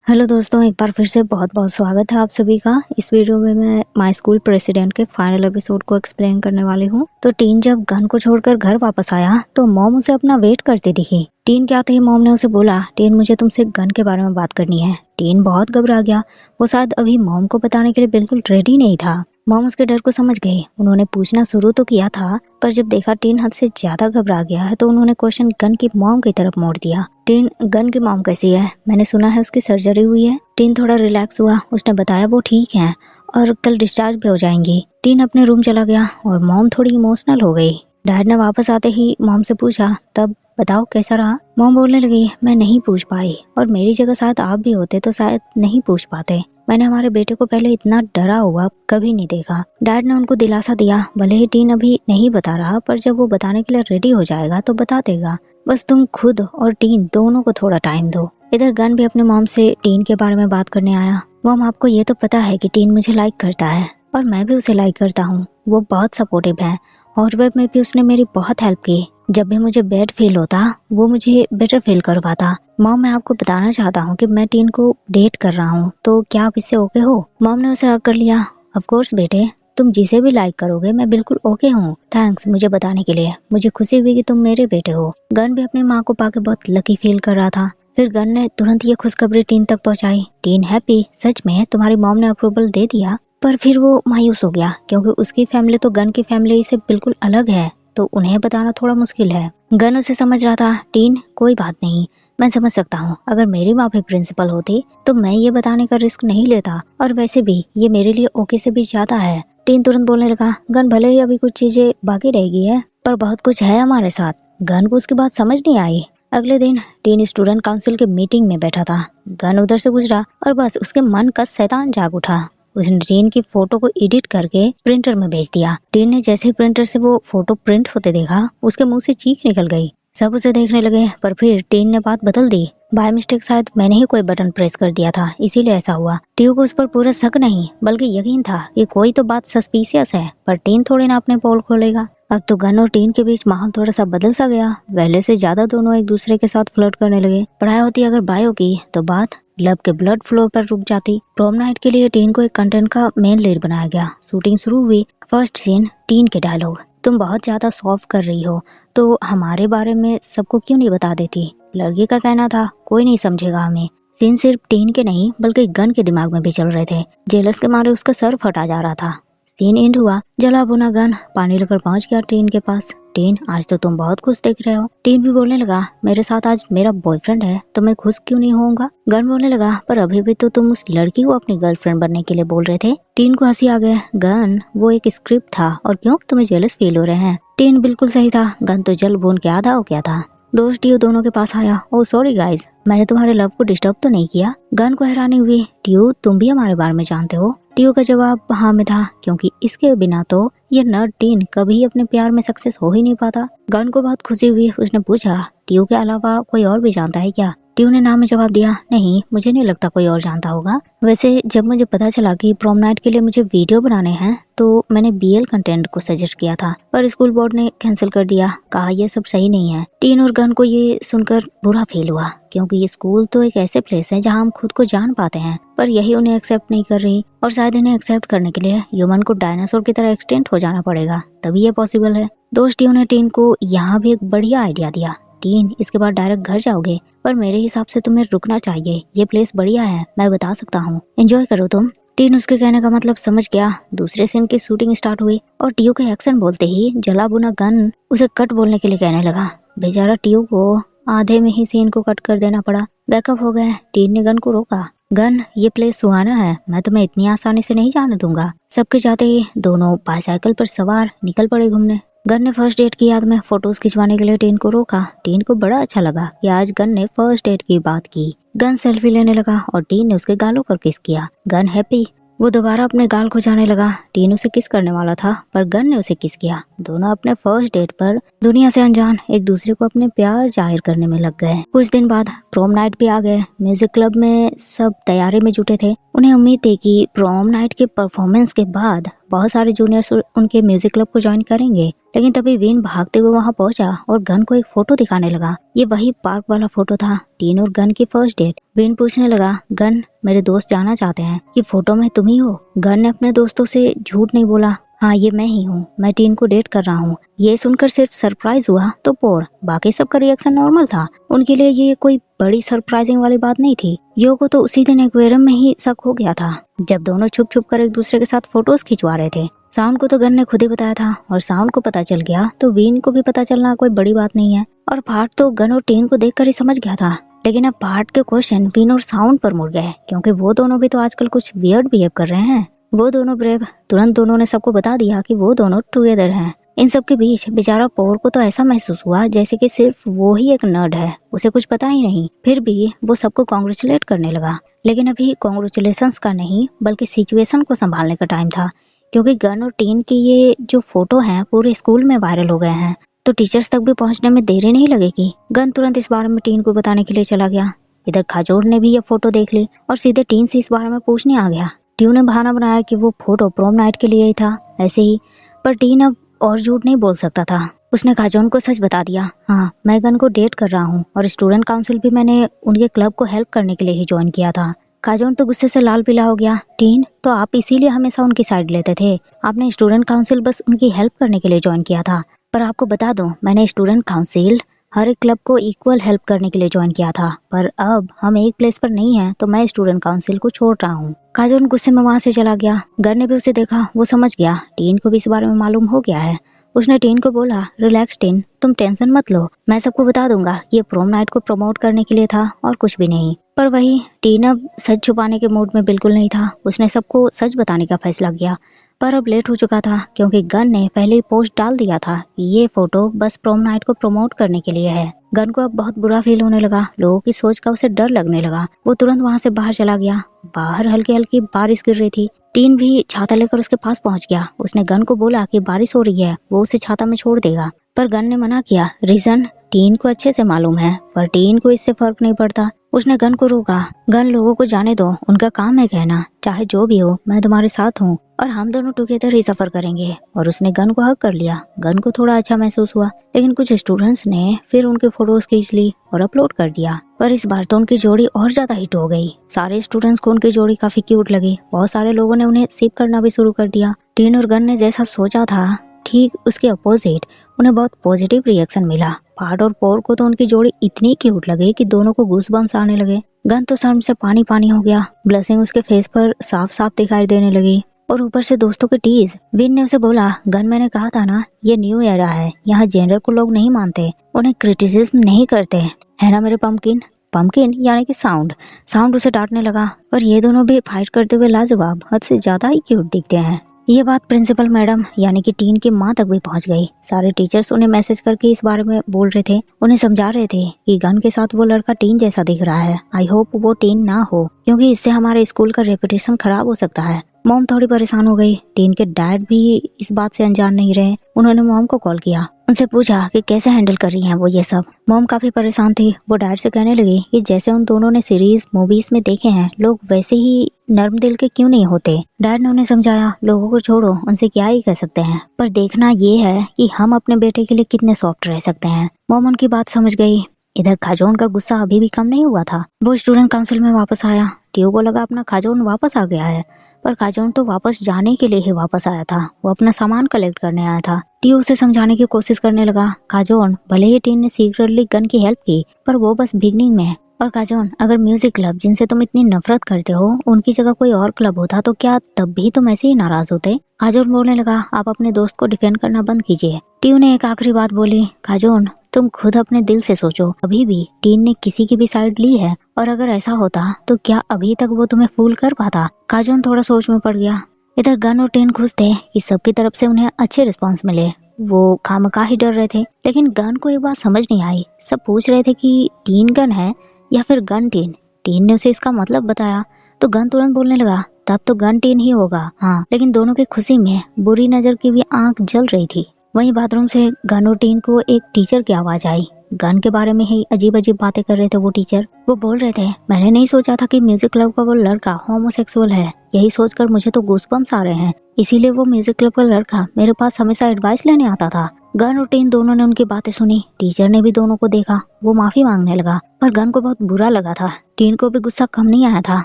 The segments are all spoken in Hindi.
हेलो दोस्तों, एक बार फिर से बहुत-बहुत स्वागत है आप सभी का। इस वीडियो में मैं माय स्कूल प्रेसिडेंट के फाइनल एपिसोड को एक्सप्लेन करने वाली हूँ। तो टीन जब गन को छोड़कर घर वापस आया तो मॉम उसे अपना वेट करती दिखी। टीन के आते ही मॉम ने उसे बोला, टीन मुझे तुमसे गन के बारे में बात करनी है। टीन बहुत घबरा गया। वो शायद अभी मॉम को बताने के लिए बिल्कुल रेडी नहीं था। मॉम उसके डर को समझ गई। उन्होंने पूछना शुरू तो किया था, पर जब देखा टीन हद से ज्यादा घबरा गया है तो उन्होंने क्वेश्चन गन की मॉम की तरफ मोड़ दिया। टीन, गन की मॉम कैसी है? मैंने सुना है उसकी सर्जरी हुई है। टीन थोड़ा रिलैक्स हुआ। उसने बताया वो ठीक है और कल डिस्चार्ज भी हो जाएंगी। टीन अपने रूम चला गया और मॉम थोड़ी इमोशनल हो गई। डैड ने वापस आते ही मॉम से पूछा, तब बताओ कैसा रहा? मॉम बोलने लगी, मैं नहीं पूछ पाई और मेरी जगह शायद आप भी होते तो शायद नहीं पूछ पाते। मैंने हमारे बेटे को पहले इतना डरा हुआ कभी नहीं देखा। डैड ने उनको दिलासा दिया, भले ही टीन अभी नहीं बता रहा, पर जब वो बताने के लिए रेडी हो जाएगा तो बता देगा। बस तुम खुद और टीन दोनों को थोड़ा टाइम दो। इधर गन भी अपने मॉम से टीन के बारे में बात करने आया। मॉम, आपको ये तो पता है कि टीन मुझे लाइक करता है और मैं भी उसे लाइक करता हूँ। वो बहुत सपोर्टिव है और वेब में भी उसने मेरी बहुत हेल्प की। जब भी मुझे बैड फील होता वो मुझे बेटर फील करवाता। मॉम, मैं आपको बताना चाहता हूँ कि मैं टीन को डेट कर रहा हूँ, तो क्या आप इससे ओके हो? मॉम ने उसे हग कर लिया। ऑफ कोर्स बेटे, तुम जिसे भी लाइक करोगे मैं बिल्कुल ओके हूँ। थैंक्स मुझे बताने के लिए। मुझे खुशी हुई कि तुम मेरे बेटे हो। गन भी अपनी माँ को पाके बहुत लकी फील कर रहा था। फिर गन ने तुरंत ये खुशखबरी टीन तक पहुँचाई। टीन हैप्पी, सच में तुम्हारी मॉम ने अप्रूवल दे दिया। पर फिर वो मायूस हो गया क्योंकि उसकी फैमिली तो गन की फैमिली से बिल्कुल अलग है, तो उन्हें बताना थोड़ा मुश्किल है। गन उसे समझ रहा था। टीन, कोई बात नहीं, मैं समझ सकता हूँ। अगर मेरी माँ भी प्रिंसिपल होती तो मैं ये बताने का रिस्क नहीं लेता, और वैसे भी ये मेरे लिए ओके से भी ज्यादा है। टीन तुरंत बोलने लगा, गन भले ही अभी कुछ चीजें बाकी रह गई है, पर बहुत कुछ है हमारे साथ। गन को उसकी बात समझ नहीं आई। अगले दिन टीन स्टूडेंट काउंसिल के मीटिंग में बैठा था। गन उधर से गुजरा और बस उसके मन का शैतान जाग उठा। उसने टीन की फोटो को एडिट करके प्रिंटर में भेज दिया। टीन ने जैसे ही प्रिंटर से वो फोटो प्रिंट होते देखा, उसके मुंह से चीख निकल गई। सब उसे देखने लगे, पर फिर टीन ने बात बदल दी। बाय मिस्टेक शायद मैंने ही कोई बटन प्रेस कर दिया था, इसीलिए ऐसा हुआ। टीयू को उस पर पूरा शक नहीं बल्कि यकीन था कि कोई तो बात सस्पिशियस है, पर टीन थोड़ी ना अपने पोल खोलेगा। अब तो गन और टीन के बीच माहौल थोड़ा सा बदल सा गया। पहले से ज्यादा दोनों एक दूसरे के साथ फ्लर्ट करने लगे। पढ़ाई होती अगर बायो की तो बात लव के ब्लड फ्लो पर रुक जाती। प्रोम नाइट के लिए टीन को एक कंटेंट का मेन लीड बनाया गया। शूटिंग शुरू हुई। फर्स्ट सीन, टीन के डायलॉग, तुम बहुत ज्यादा सॉफ्ट कर रही हो तो हमारे बारे में सबको क्यों नहीं बता देती? लड़की का कहना था, कोई नहीं समझेगा हमें। सीन सिर्फ टीन के नहीं बल्कि गन के दिमाग में भी चल रहे थे। जेलस के मारे उसका सर फटा जा रहा था। सीन एंड हुआ। जला भुना गन पानी लेकर पहुंच गया टीन के पास। टीन, आज तो तुम बहुत खुश दिख रहे हो। टीन भी बोलने लगा, मेरे साथ आज मेरा बॉयफ्रेंड है तो मैं खुश क्यों नहीं होऊंगा? गन बोलने लगा, पर अभी भी तो तुम उस लड़की को अपनी गर्लफ्रेंड बनने के लिए बोल रहे थे। टीन को हंसी आ गया। गन, वो एक स्क्रिप्ट था और क्यों तुम्हें जेलस फील हो रहे हैं? टीन, बिल्कुल सही था। गन तो जल भून के आधा हो गया था। दोस्त टियो दोनों के पास आया। ओ सॉरी गाइस, मैंने तुम्हारे लव को डिस्टर्ब तो नहीं किया? गन को हैरानी हुई। टियो, तुम भी हमारे बारे में जानते हो? टियो का जवाब हाँ में था, क्योंकि इसके बिना तो ये नर्ड टीन कभी अपने प्यार में सक्सेस हो ही नहीं पाता। गन को बहुत खुशी हुई। उसने पूछा, टियो के अलावा कोई और भी जानता है क्या? टियो ने नाम में जवाब दिया, नहीं, मुझे नहीं लगता कोई और जानता होगा। वैसे जब मुझे पता चला कि प्रोम नाइट के लिए मुझे वीडियो बनाने हैं तो मैंने बीएल कंटेंट को सजेस्ट किया था, पर स्कूल बोर्ड ने कैंसिल कर दिया। कहा ये सब सही नहीं है। टीन और गन को ये सुनकर बुरा फील हुआ, क्योंकि ये स्कूल तो एक ऐसे प्लेस है जहाँ हम खुद को जान पाते हैं, पर यही उन्हें एक्सेप्ट नहीं कर रही। और शायद इन्हें एक्सेप्ट करने के लिए ह्यूमन को डायनासोर की तरह एक्सटेंट हो जाना पड़ेगा, तभी ये पॉसिबल है। दोस्त टियो ने टीन को यहाँ भी एक बढ़िया आइडिया दिया। टीन, इसके बाद डायरेक्ट घर जाओगे, पर मेरे हिसाब से तुम्हें रुकना चाहिए। ये प्लेस बढ़िया है, मैं बता सकता हूँ, एंजॉय करो तुम। टीन उसके कहने का मतलब समझ गया। दूसरे सीन की शूटिंग स्टार्ट हुई और टियो के एक्शन बोलते ही जला बुना गन उसे कट बोलने के लिए कहने लगा। बेचारा टियो को आधे में ही सीन को कट कर देना पड़ा। बैकअप हो गए। टीन ने गन को रोका। गन, ये प्लेस सुहाना है, मैं तुम्हें इतनी आसानी से नहीं जाने दूंगा। सबके जाते ही दोनों बाइसाइकिल पर सवार निकल पड़े घूमने। गन ने फर्स्ट डेट की याद में फोटोज खिंचवाने के लिए टीन को रोका। टीन को बड़ा अच्छा लगा कि आज गन ने फर्स्ट डेट की बात की। गन सेल्फी लेने लगा और टीन ने उसके गालों पर किस किया। Gun happy. वो दोबारा अपने गाल को जाने लगा। टीन उसे किस करने वाला था, पर गन ने उसे किस किया। दोनों अपने फर्स्ट डेट पर दुनिया से अनजान एक दूसरे को अपने प्यार जाहिर करने में लग गए। कुछ दिन बाद प्रोम नाइट भी आ गए। म्यूजिक क्लब में सब तैयारी में जुटे थे। उन्हें उम्मीद थी कि प्रॉम नाइट के परफॉर्मेंस के बाद बहुत सारे जूनियर्स उनके म्यूजिक क्लब को ज्वाइन करेंगे, लेकिन तभी विन भागते हुए वहां पहुंचा और गन को एक फोटो दिखाने लगा। ये वही पार्क वाला फोटो था, टीन और गन की फर्स्ट डेट। विन पूछने लगा, गन मेरे दोस्त जाना चाहते हैं कि फोटो में तुम ही हो। गन ने अपने दोस्तों से झूठ नहीं बोला, हाँ ये मैं ही हूँ, मैं टीन को डेट कर रहा हूँ। ये सुनकर सिर्फ सरप्राइज हुआ तो पोर, बाकी सबका रिएक्शन नॉर्मल था। उनके लिए ये कोई बड़ी सरप्राइजिंग वाली बात नहीं थी। यो को तो उसी दिन एक्वेरियम में ही शक हो गया था, जब दोनों छुप छुप कर एक दूसरे के साथ फोटोज खिंचवा रहे थे। साउंड को तो गन ने खुद ही बताया था और साउंड को पता चल गया तो वीन को भी पता चलना कोई बड़ी बात नहीं है। और फाट तो गन और टीन को देखकर ही समझ गया था, लेकिन अब फाट के क्वेश्चन वीन और साउंड पर मुड़ गए, क्योंकि वो दोनों भी तो आजकल कुछ वियर्ड बिहेव कर रहे हैं। वो दोनों ब्रेव तुरंत दोनों ने सबको बता दिया कि वो दोनों टुगेदर हैं। इन सब के बीच बेचारा पोर को तो ऐसा महसूस हुआ जैसे कि सिर्फ वो ही एक नर्ड है, उसे कुछ पता ही नहीं। फिर भी वो सबको कॉन्ग्रेचुलेट करने लगा, लेकिन अभी कॉन्ग्रेचुलेशंस का नहीं बल्कि सिचुएशन को संभालने का टाइम था, क्योंकि गन और टीन की ये जो फोटो है पूरे स्कूल में वायरल हो गए हैं, तो टीचर्स तक भी पहुंचने में देरी नहीं लगेगी। गन तुरंत इस बारे में टीन को बताने के लिए चला गया। इधर खाजोर ने भी ये फोटो देख ली और सीधे टीन से इस बारे में पूछने आ गया। ट्यू ने बहाना बनाया कि वो फोटो प्रोम नाइट के लिए ही था ऐसे ही, पर टीन अब और झूठ नहीं बोल सकता था। उसने खाजोन को सच बता दिया, हाँ मैं गन को डेट कर रहा हूँ और स्टूडेंट काउंसिल भी मैंने उनके क्लब को हेल्प करने के लिए ही ज्वाइन किया था। खाजोन तो गुस्से से लाल पीला हो गया। टीन, तो आप इसीलिए हमेशा उनकी साइड लेते थे, आपने स्टूडेंट काउंसिल बस उनकी हेल्प करने के लिए ज्वाइन किया था। पर आपको बता दूं, मैंने स्टूडेंट काउंसिल हर एक क्लब को इक्वल हेल्प करने के लिए ज्वाइन किया था, पर अब हम एक प्लेस पर नहीं हैं तो मैं स्टूडेंट काउंसिल को छोड़ रहा हूँ। खाजोन गुस्से में वहां से चला गया। घर ने भी उसे देखा, वो समझ गया टीन को भी इस बारे में मालूम हो गया है। उसने टीन को बोला, रिलैक्स टीन, तुम टेंशन मत लो, मैं सबको बता दूंगा, ये प्रोम नाइट को प्रमोट करने के लिए था और कुछ भी नहीं। पर वही टीन अब सच छुपाने के मूड में बिल्कुल नहीं था। उसने सबको सच बताने का फैसला किया, पर अब लेट हो चुका था, क्योंकि गन ने पहले ही पोस्ट डाल दिया था कि ये फोटो बस प्रोम नाइट को प्रमोट करने के लिए है। गन को अब बहुत बुरा फील होने लगा, लोगों की सोच का उसे डर लगने लगा। वो तुरंत वहां से बाहर चला गया। बाहर हल्की हल्की बारिश गिर रही थी। टीन भी छाता लेकर उसके पास पहुंच गया। उसने गन को बोला कि बारिश हो रही है, वो उसे छाता में छोड़ देगा, पर गन ने मना किया। रीजन टीन को अच्छे से मालूम है, पर टीन को इससे फर्क नहीं पड़ता। उसने गन को रोका, गन लोगों को जाने दो, उनका काम है कहना, चाहे जो भी हो मैं तुम्हारे साथ हूँ और हम दोनों टुगेदर ही सफर करेंगे। और उसने गन को हक कर लिया। गन को थोड़ा अच्छा महसूस हुआ, लेकिन कुछ स्टूडेंट्स ने फिर उनके फोटोज खींच ली और अपलोड कर दिया। पर इस बार तो उनकी जोड़ी और ज्यादा हिट हो गई। सारे स्टूडेंट्स को उनकी जोड़ी काफी क्यूट लगी। बहुत सारे लोगों ने उन्हें सिप करना भी शुरू कर दिया। टीन और गन ने जैसा सोचा था ठीक उसके अपोजिट उन्हें बहुत पॉजिटिव रिएक्शन मिला। पार्ट और पोर को तो उनकी जोड़ी इतनी क्यूट लगी कि दोनों को गूज़बम्स आने लगे। गन तो शर्म से पानी पानी हो गया। ब्लशिंग उसके फेस पर साफ साफ दिखाई देने लगी और ऊपर से दोस्तों के टीज। विन ने उसे बोला, गन मैंने कहा था ना, ये न्यू एरा है, यहाँ जेंडर को लोग नहीं मानते, उन्हें क्रिटिसिज्म नहीं करते, है ना मेरे पंपकिन। पंपकिन यानी कि साउंड। साउंड उसे डांटने लगा और ये दोनों भी फाइट करते हुए लाजवाब, हद से ज्यादा ही क्यूट दिखते हैं। ये बात प्रिंसिपल मैडम यानी कि टीन की माँ तक भी पहुंच गई। सारे टीचर्स उन्हें मैसेज करके इस बारे में बोल रहे थे, उन्हें समझा रहे थे कि गन के साथ वो लड़का टीन जैसा दिख रहा है। आई होप वो टीन ना हो, क्योंकि इससे हमारे स्कूल का रेपुटेशन खराब हो सकता है। मॉम थोड़ी परेशान हो गई। टीन के डैड भी इस बात से अनजान नहीं रहे। उन्होंने मॉम को कॉल किया, उनसे पूछा कि कैसे हैंडल कर रही हैं वो ये सब। मॉम काफी परेशान थी। वो डैड से कहने लगी कि जैसे उन दोनों ने सीरीज मूवीज में देखे हैं, लोग वैसे ही नर्म दिल के क्यों नहीं होते। डैड ने उन्हें समझाया, लोगों को छोड़ो, उनसे क्या ही कह सकते हैं, पर देखना ये है कि हम अपने बेटे के लिए कितने सॉफ्ट रह सकते हैं। मॉम उनकी बात समझ गई। इधर खाजोन का गुस्सा अभी भी कम नहीं हुआ था। वो स्टूडेंट काउंसिल में वापस आया। टियो को लगा अपना खाजोन वापस आ गया है, पर खाजोन तो वापस जाने के लिए ही वापस आया था। वो अपना सामान कलेक्ट करने आया था। टियो उसे समझाने की कोशिश करने लगा, खाजोन भले ही टीन ने सीक्रेटली गन की हेल्प की, पर वो बस बिगनिंग में है। और खाजोन, अगर म्यूजिक क्लब जिनसे तुम इतनी नफरत करते हो उनकी जगह कोई और क्लब होता तो क्या तब भी तुम ऐसे ही नाराज होते। खाजोन बोलने लगा, आप अपने दोस्त को डिफेंड करना बंद कीजिए। टियो ने एक आखिरी बात बोली, खाजोन तुम खुद अपने दिल से सोचो, अभी भी टीन ने किसी की भी साइड ली है, और अगर ऐसा होता तो क्या अभी तक वो तुम्हें फूल कर पाता। खाजोन थोड़ा सोच में पड़ गया। इधर गन और टीन खुश थे कि सबकी तरफ से उन्हें अच्छे रिस्पॉन्स मिले। वो खामखा ही डर रहे थे, लेकिन गन को एक बात समझ नहीं आई। सब पूछ रहे थे कि टीन गन है या फिर गन टीन। टीन ने उसे इसका मतलब बताया तो गन तुरंत बोलने लगा, तब तो गन टीन ही होगा। हाँ, लेकिन दोनों की खुशी में बुरी नजर की भी आंख जल रही थी। वहीं बाथरूम से गन और टीन को एक टीचर की आवाज आई। गन के बारे में ही अजीब अजीब बातें कर रहे थे वो टीचर। वो बोल रहे थे, मैंने नहीं सोचा था कि म्यूजिक क्लब का वो लड़का होमोसेक्सुअल है। यही सोचकर मुझे तो गूज़बम्स आ रहे हैं। इसीलिए वो म्यूजिक क्लब का लड़का मेरे पास हमेशा एडवाइस लेने आता था। गन और टीन दोनों ने उनकी बातें सुनी। टीचर ने भी दोनों को देखा। वो माफी मांगने लगा, पर गन को बहुत बुरा लगा था। टीन को भी गुस्सा कम नहीं आया था।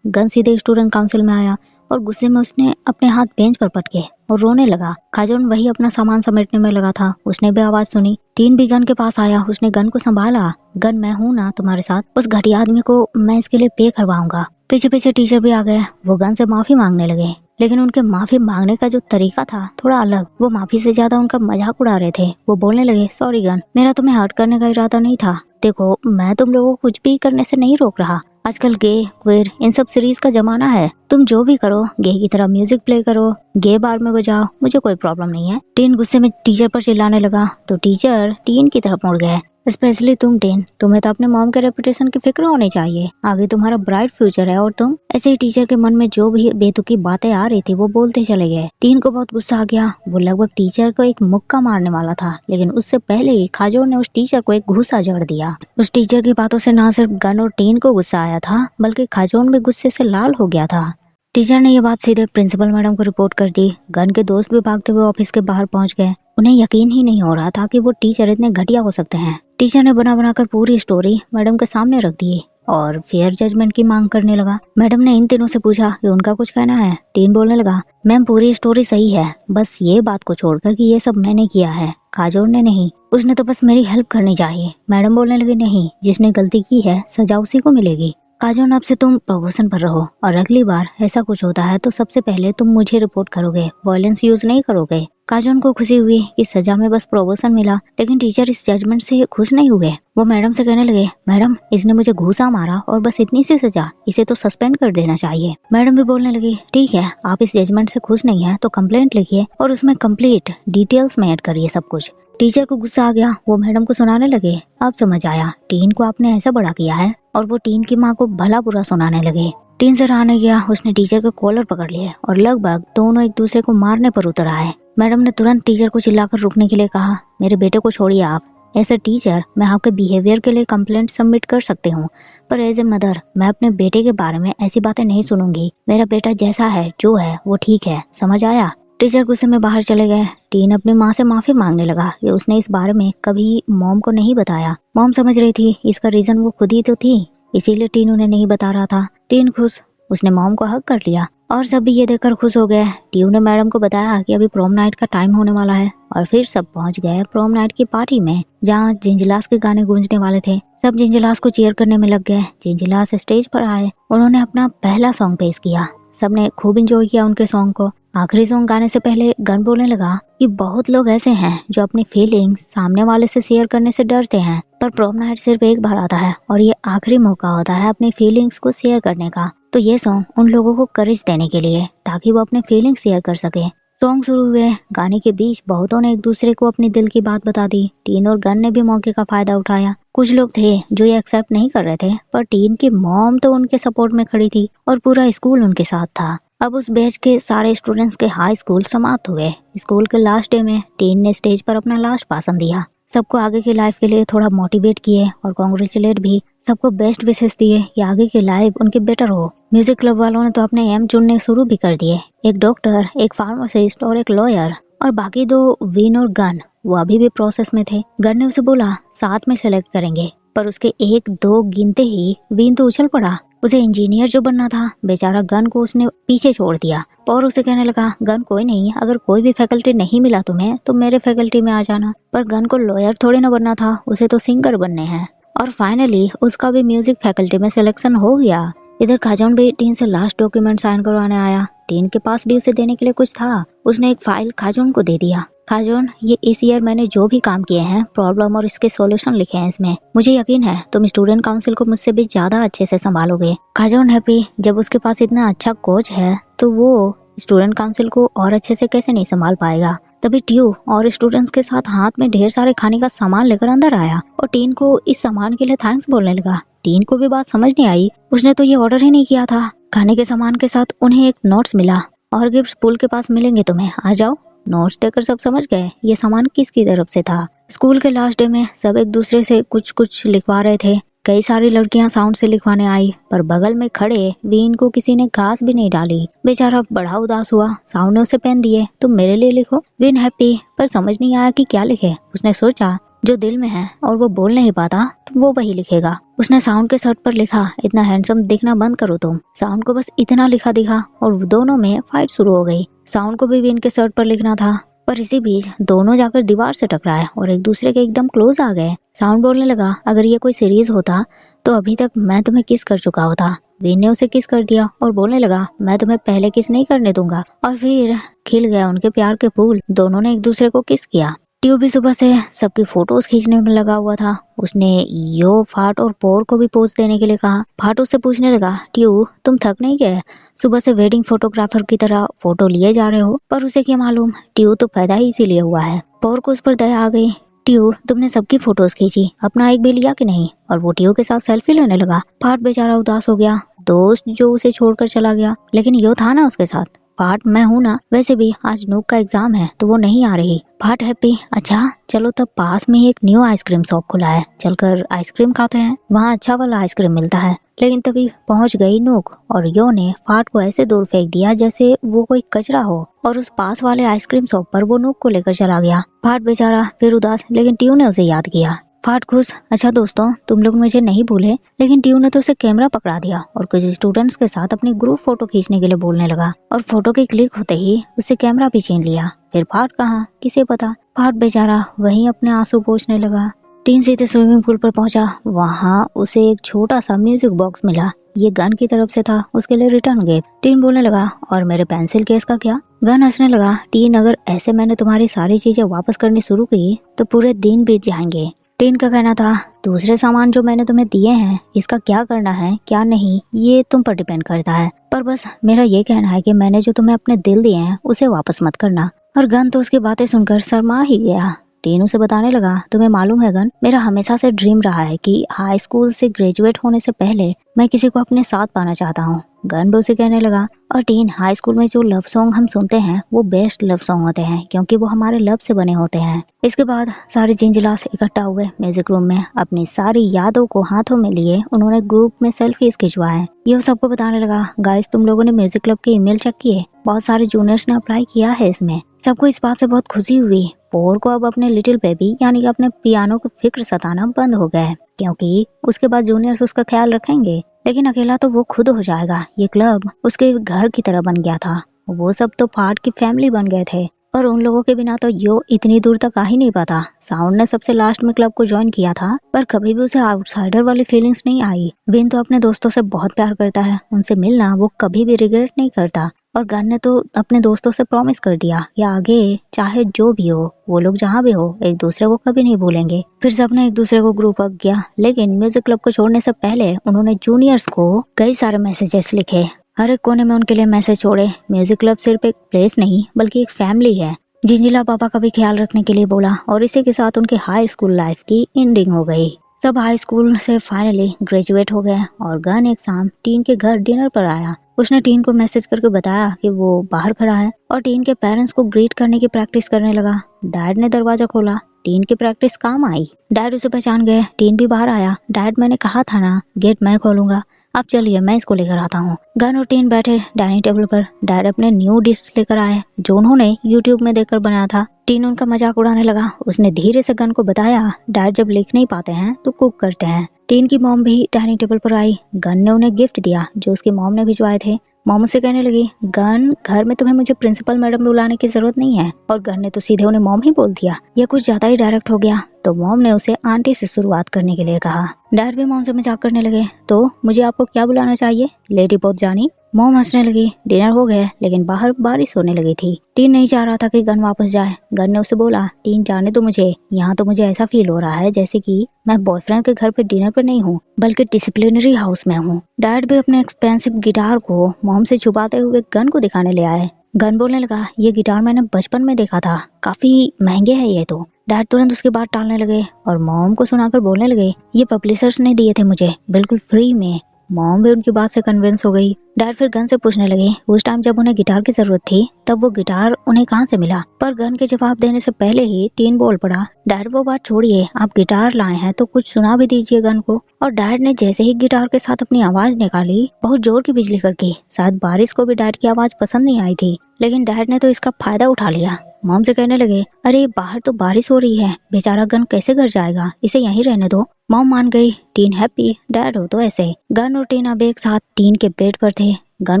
गन सीधे स्टूडेंट काउंसिल में आया और गुस्से में उसने अपने हाथ बेंच पर पटके और रोने लगा। खाजोन वही अपना सामान समेटने में लगा था। उसने भी आवाज सुनी। टीन भी गन के पास आया। उसने गन को संभाला। गन, मैं हूँ ना तुम्हारे साथ, उस घटिया आदमी को मैं इसके लिए पे करवाऊंगा। पीछे पीछे टीचर भी आ गए। वो गन से माफी मांगने लगे, लेकिन उनके माफी मांगने का जो तरीका था थोड़ा अलग। वो माफी से ज्यादा उनका मजाक उड़ा रहे थे। वो बोलने लगे, सॉरी गन, मेरा तुम्हें हर्ट करने का इरादा नहीं था। देखो, मैं तुम लोगों को कुछ भी करने से नहीं रोक रहा। आजकल गे, क्वेर, इन सब सीरीज का जमाना है। तुम जो भी करो, गे की तरह म्यूजिक प्ले करो, गे बार में बजाओ, मुझे कोई प्रॉब्लम नहीं है। टीन गुस्से में टीचर पर चिल्लाने लगा तो टीचर टीन की तरफ मुड़ गए। स्पेशली तुम टीन, तुम्हें तो अपने मॉम के रेपुटेशन की फिक्र होनी चाहिए। आगे तुम्हारा ब्राइट फ्यूचर है और तुम। ऐसे ही टीचर के मन में जो भी बेतुकी बातें आ रही थी वो बोलते चले गए। टीन को बहुत गुस्सा आ गया। वो लगभग टीचर को एक मुक्का मारने वाला था, लेकिन उससे पहले ही खाजोर ने उस टीचर को एक घूसा जड़ दिया। उस टीचर की बातों से ना सिर्फ गन और टीन को गुस्सा आया था, बल्कि खाजोर भी गुस्से से लाल हो गया था। टीचर ने ये बात सीधे प्रिंसिपल मैडम को रिपोर्ट कर दी। गन के दोस्त भी भागते हुए ऑफिस के बाहर पहुंच गए। उन्हें यकीन ही नहीं हो रहा था कि वो टीचर इतने घटिया हो सकते हैं। टीचर ने बना बनाकर पूरी स्टोरी मैडम के सामने रख दी और फेयर जजमेंट की मांग करने लगा। मैडम ने इन तीनों से पूछा कि उनका कुछ कहना है। टीन बोलने लगा, मैम पूरी स्टोरी सही है, बस ये बात को छोड़कर कि ये सब मैंने किया है, खाजोर ने नहीं। उसने तो बस मेरी हेल्प करनी चाहिए। मैडम बोलने लगी, नहीं, जिसने गलती की है सजा उसी को मिलेगी। काजोन, अब से तुम प्रोमोशन पर रहो और अगली बार ऐसा कुछ होता है तो सबसे पहले तुम मुझे रिपोर्ट करोगे, वायलेंस यूज नहीं करोगे। काजोन को खुशी हुई कि सजा में बस प्रोमोशन मिला, लेकिन टीचर इस जजमेंट से खुश नहीं हुए। वो मैडम से कहने लगे, मैडम, इसने मुझे घूसा मारा और बस इतनी सी सजा, इसे तो सस्पेंड कर देना चाहिए। मैडम भी बोलने लगी, ठीक है, आप इस जजमेंट से खुश नहीं है तो कंप्लेंट लिखिए और उसमें कंप्लीट डिटेल्स में ऐड करिए सब कुछ। टीचर को गुस्सा आ गया। वो मैडम को सुनाने लगे, अब समझ आया, टीन को आपने ऐसा बड़ा किया है। और वो टीन की माँ को भला बुरा सुनाने लगे। टीन से रहा नहीं गया। उसने टीचर के कॉलर पकड़ लिए और लगभग दोनों एक दूसरे को मारने पर उतर आए। मैडम ने तुरंत टीचर को चिल्लाकर रुकने के लिए कहा, मेरे बेटे को छोड़िए आप। एज ए टीचर मैं आपके बिहेवियर के लिए कंप्लेंट सबमिट कर सकती हूँ, पर एज ए मदर मैं अपने बेटे के बारे में ऐसी बातें नहीं सुनूंगी। मेरा बेटा जैसा है जो है वो ठीक है, समझ आया। टीचर गुस्से में बाहर चले गए। टीन अपनी माँ से माफी मांगने लगा कि उसने इस बारे में कभी मॉम को नहीं बताया। मॉम समझ रही थी इसका रीजन वो खुद ही तो थी, इसीलिए टीन उन्हें नहीं बता रहा था। टीन खुश, उसने मॉम को हक कर लिया और सब भी ये देखकर खुश हो गए। टीन ने मैडम को बताया कि अभी प्रोम नाइट का टाइम होने वाला है और फिर सब पहुंच गए प्रोम नाइट की पार्टी में, जहाँ जिंजलास के गाने गूंजने वाले थे। सब जिंजलास को चीयर करने में लग गए। जिंजलास स्टेज पर आए। उन्होंने अपना पहला सॉन्ग पेश किया। सबने खूब एंजॉय किया उनके सॉन्ग को। आखिरी सॉन्ग गाने से पहले गन बोलने लगा कि बहुत लोग ऐसे हैं जो अपनी फीलिंग्स सामने वाले से शेयर करने से डरते हैं, पर प्रोम नाइट सिर्फ एक बार आता है और ये आखिरी मौका होता है अपनी फीलिंग्स को शेयर करने का। तो ये सॉन्ग उन लोगों को करेज देने के लिए, ताकि वो अपने फीलिंग्स शेयर कर सके। सॉन्ग शुरू हुए। गाने के बीच बहुतों ने एक दूसरे को अपनी दिल की बात बता दी। टीन और गन ने भी मौके का फायदा उठाया। कुछ लोग थे जो ये एक्सेप्ट नहीं कर रहे थे, पर टीन की मॉम तो उनके सपोर्ट में खड़ी थी और पूरा स्कूल उनके साथ था। अब उस बैच के सारे स्टूडेंट्स के हाई स्कूल समाप्त हुए। स्कूल के लास्ट डे में टीन ने स्टेज पर अपना लास्ट भाषण दिया। सबको आगे की लाइफ के लिए थोड़ा मोटिवेट किए और कांग्रेचुलेट भी। सबको बेस्ट विशेष दिए कि आगे की लाइफ उनकी बेटर हो। म्यूजिक क्लब वालों ने तो अपने एम चुनने शुरू भी कर दिए, एक डॉक्टर, एक फार्मासिस्ट और एक लॉयर, और बाकी दो, विन और गन, वो अभी भी प्रोसेस में थे। गन ने उसे बोला साथ में सेलेक्ट करेंगे, पर उसके एक दो गिनते ही विन तो उछल पड़ा। उसे इंजीनियर जो बनना था, बेचारा गन को उसने पीछे छोड़ दिया और उसे कहने लगा, गन कोई नहीं, अगर कोई भी फैकल्टी नहीं मिला तुम्हें तो मेरे फैकल्टी में आ जाना। पर गन को लॉयर थोड़ी ना बनना था, उसे तो सिंगर बनने हैं। और फाइनली उसका भी म्यूजिक फैकल्टी में सिलेक्शन हो गया। इधर खाजोन भी टीन से लास्ट डॉक्यूमेंट साइन करवाने आया। टीन के पास भी उसे देने के लिए कुछ था। उसने एक फाइल खाजोन को दे दिया। खाजोन, ये इस ईयर मैंने जो भी काम किए हैं, प्रॉब्लम और इसके सॉल्यूशन लिखे हैं इसमें। मुझे यकीन है तुम स्टूडेंट काउंसिल को मुझसे भी ज्यादा अच्छे से संभालोगे। खाजोन हैप्पी, जब उसके पास इतना अच्छा कोच है तो वो स्टूडेंट काउंसिल को और अच्छे से कैसे नहीं संभाल पाएगा। तभी ट्यू और स्टूडेंट्स के साथ हाथ में ढेर सारे खाने का सामान लेकर अंदर आया और टीन को इस सामान के लिए थैंक्स बोलने लगा। टीन को भी बात समझ नहीं आई, उसने तो ये ऑर्डर ही नहीं किया था। खाने के सामान के साथ उन्हें एक नोट्स मिला और गिफ्ट्स पुल के पास मिलेंगे तुम्हें, आ जाओ। नोट्स देकर सब समझ गए ये सामान किसकी तरफ से था। स्कूल के लास्ट डे में सब एक दूसरे से कुछ कुछ लिखवा रहे थे। कई सारी लड़कियां साउंड से लिखवाने आई, पर बगल में खड़े वीन को किसी ने घास भी नहीं डाली। बेचारा बड़ा उदास हुआ। साउंड ने उसे पेन दिए, तुम मेरे लिए लिखो। वीन हैप्पी, पर समझ नहीं आया कि क्या लिखे। उसने सोचा जो दिल में है और वो बोल नहीं पाता तो वो वही लिखेगा। उसने साउंड के शर्ट पर लिखा, इतना हैंडसम दिखना बंद करो तुम। साउंड को बस इतना लिखा दिखा और दोनों में फाइट शुरू हो गई। साउंड को भी वीन के शर्ट पर लिखना था, पर इसी बीच दोनों जाकर दीवार से टकराए और एक दूसरे के एकदम क्लोज आ गए। साउंड बोलने लगा, अगर ये कोई सीरीज होता तो अभी तक मैं तुम्हें किस कर चुका होता। वीन ने उसे किस कर दिया और बोलने लगा, मैं तुम्हें पहले किस नहीं करने दूंगा। और फिर खिल गया उनके प्यार के फूल। दोनों ने एक दूसरे को किस किया। ट्यू भी सुबह से सबकी फोटोज खींचने में लगा हुआ था। उसने यो, फाट और पोर को भी पोज देने के लिए कहा। फाट उससे पूछने लगा, ट्यू तुम थक नहीं गए? सुबह से वेडिंग फोटोग्राफर की तरह फोटो लिए जा रहे हो। पर उसे क्या मालूम ट्यू तो पैदा ही इसीलिए हुआ है। पोर को उस पर दया आ गई। ट्यू तुमने सबकी फोटोज खींची, अपना एक भी लिया कि नहीं? और वो ट्यू के साथ सेल्फी लेने लगा। फाट बेचारा उदास हो गया, दोस्त जो उसे छोड़कर चला गया। लेकिन यो था ना उसके साथ। फाट मैं हूँ ना, वैसे भी आज नूक का एग्जाम है तो वो नहीं आ रही। फाट हैप्पी, अच्छा चलो तब पास में ही एक न्यू आइसक्रीम शॉप खुला है, चलकर आइसक्रीम खाते हैं, वहाँ अच्छा वाला आइसक्रीम मिलता है। लेकिन तभी पहुंच गई नूक और यो ने फाट को ऐसे दूर फेंक दिया जैसे वो कोई कचरा हो, और उस पास वाले आइसक्रीम शॉप पर वो नूक को लेकर चला गया। फाट बेचारा फिर उदास, लेकिन ट्यू ने उसे याद किया। फाट खुश, अच्छा दोस्तों तुम लोग मुझे नहीं भूले। लेकिन ट्यू ने तो उसे कैमरा पकड़ा दिया और कुछ स्टूडेंट्स के साथ अपनी ग्रुप फोटो खींचने के लिए बोलने लगा, और फोटो की क्लिक होते ही उससे कैमरा भी छीन लिया। फिर फाट कहाँ किसे पता। फाट बेचारा वहीं अपने आंसू पोंछने लगा। टीन सीधे स्विमिंग पूल पर पहुंचा। वहाँ उसे एक छोटा सा म्यूजिक बॉक्स मिला। ये गन की तरफ से था, उसके लिए रिटर्न गिफ्ट। टीन बोलने लगा, और मेरे पेंसिल केस का क्या? गन हंसने लगा, टीन अगर ऐसे मैंने तुम्हारी सारी चीजें वापस करनी शुरू की तो पूरे दिन बीत जाएंगे। टीन का कहना था, दूसरे सामान जो मैंने तुम्हें दिए हैं इसका क्या करना है क्या नहीं ये तुम पर डिपेंड करता है, पर बस मेरा ये कहना है कि मैंने जो तुम्हें अपने दिल दिए हैं उसे वापस मत करना। और गन तो उसकी बातें सुनकर शर्मा ही गया। टीन उसे बताने लगा, तुम्हें मालूम है गन, मेरा हमेशा से ड्रीम रहा है कि हाई स्कूल से ग्रेजुएट होने से पहले मैं किसी को अपने साथ पाना चाहता हूँ। गन भी उसे कहने लगा, और टीन हाई स्कूल में जो लव सॉन्ग हम सुनते हैं वो बेस्ट लव सॉन्ग होते हैं क्योंकि वो हमारे लव से बने होते हैं। इसके बाद सारे जिंजलास इकट्ठा हुए म्यूजिक रूम में। अपनी सारी यादों को हाथों में लिए उन्होंने ग्रुप में सेल्फीज खिंचवाए। ये सबको बताने लगा, गाइस तुम लोगों ने म्यूजिक क्लब की ईमेल चेक की है? बहुत सारे जूनियर्स ने अप्लाई किया है इसमें। सबको इस बात से बहुत खुशी हुई। पोर को अब अपने लिटिल बेबी यानी कि अपने पियानो की फिक्र सताना बंद हो गया है क्योंकि उसके बाद जूनियर्स उसका ख्याल रखेंगे। लेकिन अकेला तो वो खुद हो जाएगा। ये क्लब उसके घर की तरह बन गया था। वो सब तो फाट की फैमिली बन गए थे और उन लोगों के बिना तो यो इतनी दूर तक आ ही नहीं पाता। साउंड ने सबसे लास्ट में क्लब को ज्वाइन किया था, पर कभी भी उसे आउटसाइडर वाली फीलिंग्स नहीं आई। विन तो अपने दोस्तों से बहुत प्यार करता है, उनसे मिलना वो कभी भी रिग्रेट नहीं करता। और गन ने तो अपने दोस्तों से प्रॉमिस कर दिया कि आगे चाहे जो भी हो वो लोग जहाँ भी हो एक दूसरे को कभी नहीं भूलेंगे। फिर सबने एक दूसरे को ग्रुप अप किया। लेकिन म्यूजिक क्लब को छोड़ने से पहले उन्होंने जूनियर्स को कई सारे मैसेजेस लिखे। हर एक कोने में उनके लिए मैसेज छोड़े। म्यूजिक क्लब सिर्फ एक प्लेस नहीं बल्कि एक फैमिली है। जिंजिला पापा का भी ख्याल रखने के लिए बोला और इसी के साथ उनके हाई स्कूल लाइफ की एंडिंग हो गई। सब हाई स्कूल से फाइनली ग्रेजुएट हो गए और गन एक शाम टीन के घर डिनर पर आया। उसने टीन को मैसेज करके बताया कि वो बाहर खड़ा है और टीन के पेरेंट्स को ग्रीट करने की प्रैक्टिस करने लगा। डैड ने दरवाजा खोला। टीन की प्रैक्टिस काम आई। डैड उसे पहचान गए। टीन भी बाहर आया। डैड मैंने कहा था ना गेट मैं खोलूंगा, अब चलिए मैं इसको लेकर आता हूँ। गन और टीन बैठे डाइनिंग टेबल पर। डैड अपने न्यू डिश लेकर आए जो उन्होंने यूट्यूब में देखकर बनाया था। टीन उनका मजाक उड़ाने लगा। उसने धीरे से गन को बताया, डैड जब लिख नहीं पाते हैं तो कुक करते हैं। टीन की मॉम भी डाइनिंग टेबल पर आई। गन ने उन्हें गिफ्ट दिया जो उसकी मॉम ने भिजवाए थे। मॉम से कहने लगी, गन घर में तुम्हें मुझे प्रिंसिपल मैडम बुलाने की जरूरत नहीं है। और गन ने तो सीधे उन्हें मॉम ही बोल दिया। यह कुछ ज्यादा ही डायरेक्ट हो गया तो मॉम ने उसे आंटी से शुरुआत करने के लिए कहा। डैड भी मॉम से मजाक करने लगे, तो मुझे आपको क्या बुलाना चाहिए, लेडी पोत जानी? मॉम हंसने लगी। डिनर हो गया लेकिन बाहर बारिश होने लगी थी। टीन नहीं चाह रहा था कि गन वापस जाए। गन ने उसे बोला, टीन जाने तो मुझे, यहाँ तो मुझे ऐसा फील हो रहा है जैसे कि मैं बॉयफ्रेंड के घर पे डिनर पर नहीं हूँ बल्कि डिसिप्लिनरी हाउस में हूँ। डैड भी अपने एक्सपेंसिव गिटार को मॉम से छुपाते हुए गन को दिखाने ले आए। गन बोलने लगा, ये गिटार मैंने बचपन में देखा था, काफी महंगे है ये तो। डैड तुरंत उसकी बात टालने लगे और मॉम को सुनाकर बोलने लगे, ये पब्लिशर्स ने दिए थे मुझे बिल्कुल फ्री में। मॉम भी उनकी बात से कन्विंस हो गई। डैड फिर गन से पूछने लगे उस टाइम जब उन्हें गिटार की जरूरत थी तब वो गिटार उन्हें कहाँ से मिला, पर गन के जवाब देने से पहले ही टीन बोल पड़ा, डैड वो बात छोड़िए, आप गिटार लाए हैं तो कुछ सुना भी दीजिए गन को। और डैड ने जैसे ही गिटार के साथ अपनी आवाज निकाली, बहुत जोर की बिजली कड़की। शायद बारिश को भी डैड की आवाज पसंद नहीं आई थी, लेकिन डैड ने तो इसका फायदा उठा लिया। मॉम से कहने लगे, अरे बाहर तो बारिश हो रही है, बेचारा गन कैसे घर जाएगा, इसे यहीं रहने दो। मॉम मान गई। टीन हैप्पी, डैड हो तो ऐसे। गन और टीन अब एक साथ टीन के बेड पर थे। गन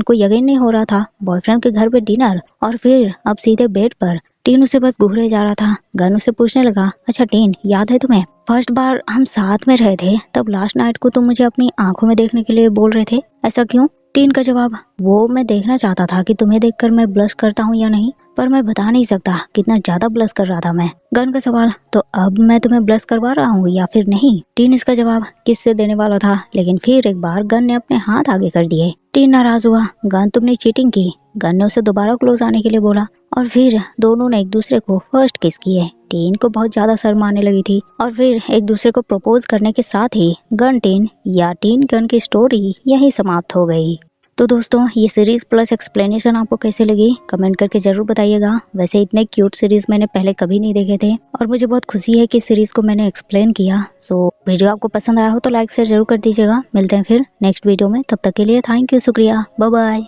को यकीन नहीं हो रहा था, बॉयफ्रेंड के घर पे डिनर और फिर अब सीधे बेड पर। टीन उसे बस घूरे जा रहा था। गन उसे पूछने लगा, अच्छा टीन, याद है तुम्हें फर्स्ट बार हम साथ में रहे थे, तब लास्ट नाइट को तुम मुझे अपनी आंखों में देखने के लिए बोल रहे थे, ऐसा क्यों? टीन का जवाब, वो मैं देखना चाहता था कि तुम्हें देखकर मैं ब्लश करता हूँ या नहीं, पर मैं बता नहीं सकता कितना ज्यादा ब्लश कर रहा था मैं। गन का सवाल, तो अब मैं तुम्हें ब्लश करवा रहा हूँ या फिर नहीं? टीन इसका जवाब किससे देने वाला था, लेकिन फिर एक बार गन ने अपने हाथ आगे कर दिए। टीन नाराज हुआ, गन तुमने चीटिंग की। गन ने उसे दोबारा क्लोज आने के लिए बोला और फिर दोनों ने एक दूसरे को फर्स्ट किस किए। टीन को बहुत ज्यादा शर्म आने लगी थी और फिर एक दूसरे को प्रपोज करने के साथ ही गन टीन या टीन गन की स्टोरी यही समाप्त हो गई। तो दोस्तों, ये सीरीज प्लस एक्सप्लेनेशन आपको कैसे लगी कमेंट करके जरूर बताइएगा। वैसे इतने क्यूट सीरीज मैंने पहले कभी नहीं देखे थे और मुझे बहुत खुशी है कि इस सीरीज को मैंने एक्सप्लेन किया। सो वीडियो आपको पसंद आया हो तो लाइक शेयर जरूर कर दीजिएगा। मिलते हैं फिर नेक्स्ट वीडियो में, तब तक के लिए थैंक यू, शुक्रिया, बाय बाय।